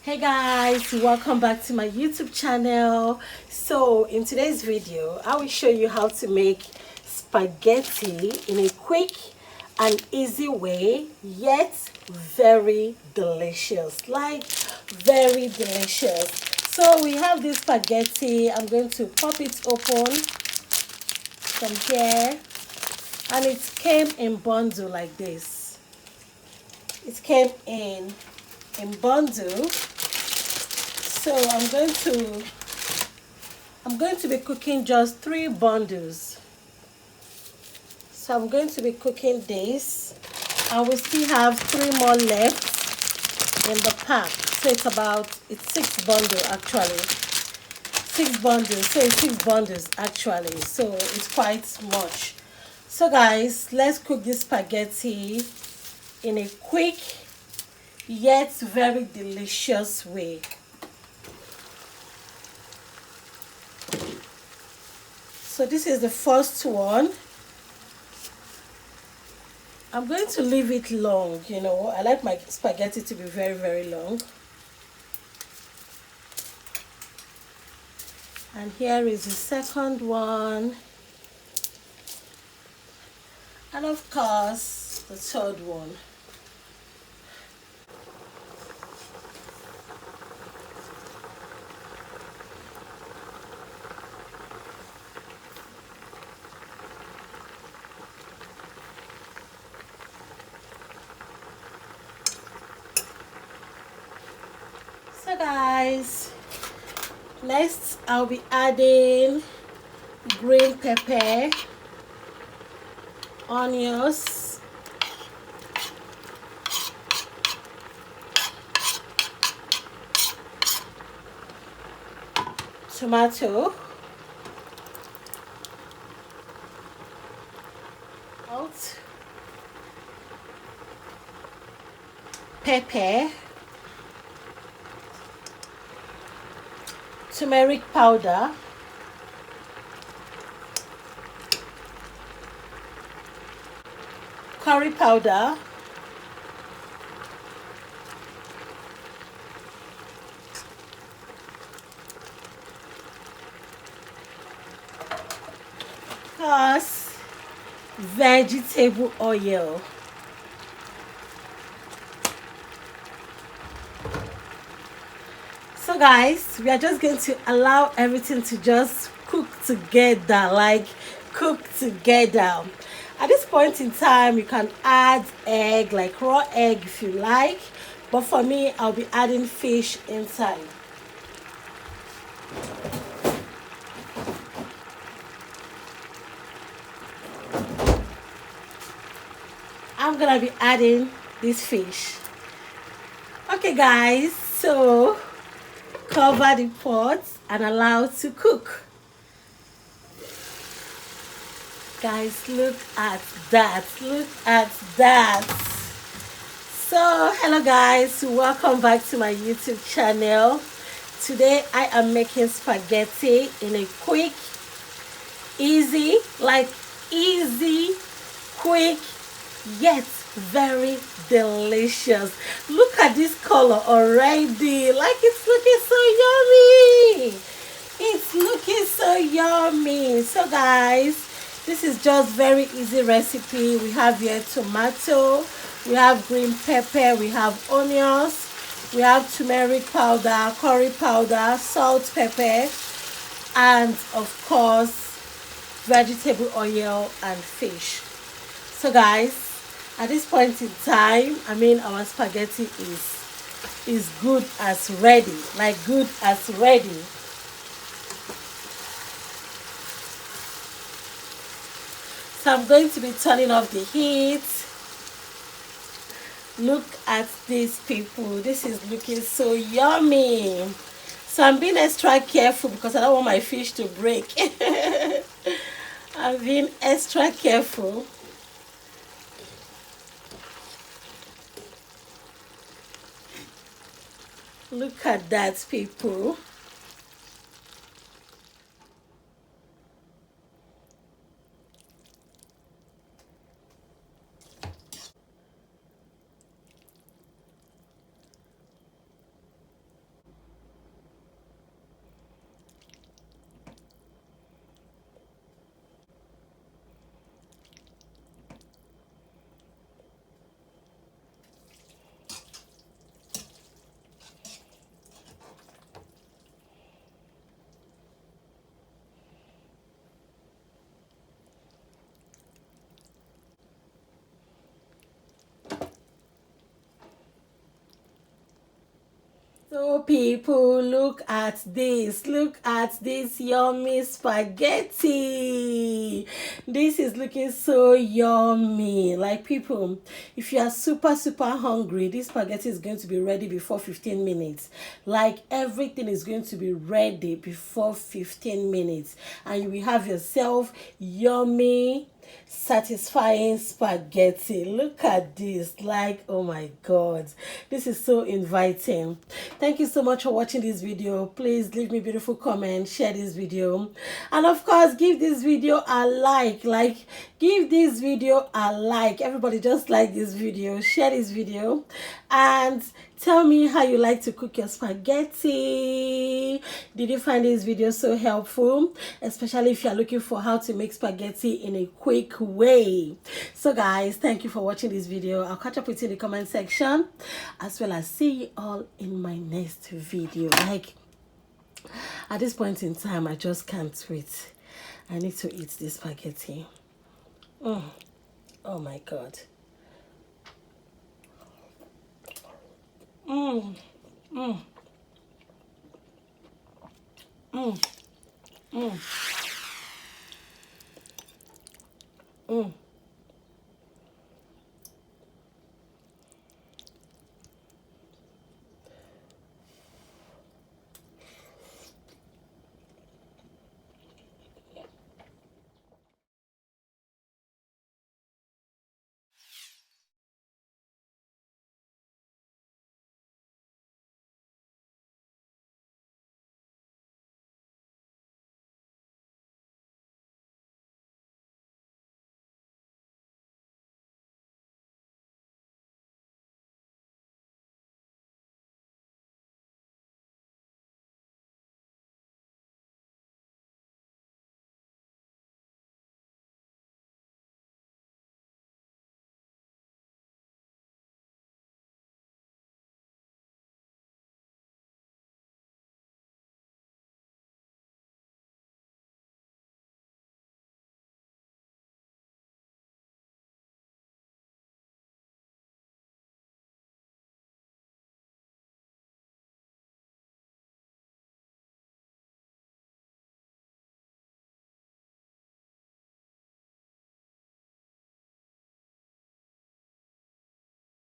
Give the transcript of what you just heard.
Hey guys, welcome back to my YouTube channel. So in today's video I will show you how to make spaghetti in a quick and easy way, yet very delicious, like very delicious. So we have this spaghetti. I'm going to pop it open from here, and it came in bundle like this. It came in bundle. So I'm going to be cooking just 3 bundles. So I'm going to be cooking this, and we still have 3 more left in the pack. So it's 6 bundles actually. 6 bundles. So it's 6 bundles actually. So it's quite much. So guys, let's cook this spaghetti in a quick yet very delicious way. So this is the first one. I'm going to leave it long, I like my spaghetti to be very, very long. And here is the second one. And of course, the third one. So guys, next I'll be adding green pepper, onions, tomato, salt, pepper, turmeric powder, curry powder, plus vegetable oil. So guys, we are just going to allow everything to just cook together, like cook together. At this point in time, you can add egg, like raw egg if you like, but for me, I'll be adding fish inside. I'm gonna be adding this fish. Okay guys, so cover the pot and allow it to cook. Guys, look at that. Look at that. So hello guys, welcome back to my YouTube channel. Today I am making spaghetti in a quick, easy, quick, yet very delicious. Look at this color already. Like, it's looking so yummy. It's looking so yummy. So guys, this is just very easy recipe. We have here tomato, we have green pepper, we have onions, we have turmeric powder, curry powder, salt, pepper, and of course vegetable oil and fish. So guys, at this point in time, our spaghetti is good as ready, like good as ready. So I'm going to be turning off the heat. Look at these people. This is looking so yummy. So I'm being extra careful because I don't want my fish to break. I'm being extra careful. Look at that, people. So people, look at this. Look at this yummy spaghetti. This is looking so yummy. Like people, if you are super hungry, this spaghetti is going to be ready before 15 minutes. Like everything is going to be ready before 15 minutes. And you will have yourself yummy, satisfying spaghetti. Look at this. Like, oh my god, this is so inviting. Thank you so much for watching this video. Please leave me a beautiful comment, share this video, and of course give this video a like. Give this video a like. Everybody just like this video, share this video, and tell me how you like to cook your spaghetti. Did you find this video so helpful? Especially if you're looking for how to make spaghetti in a quick way. So guys, thank you for watching this video. I'll catch up with you in the comment section, as well as see you all in my next video. Like, at this point in time, I just can't wait. I need to eat this spaghetti. Oh my god. Mm. Mm. Mm. Mm. Mm.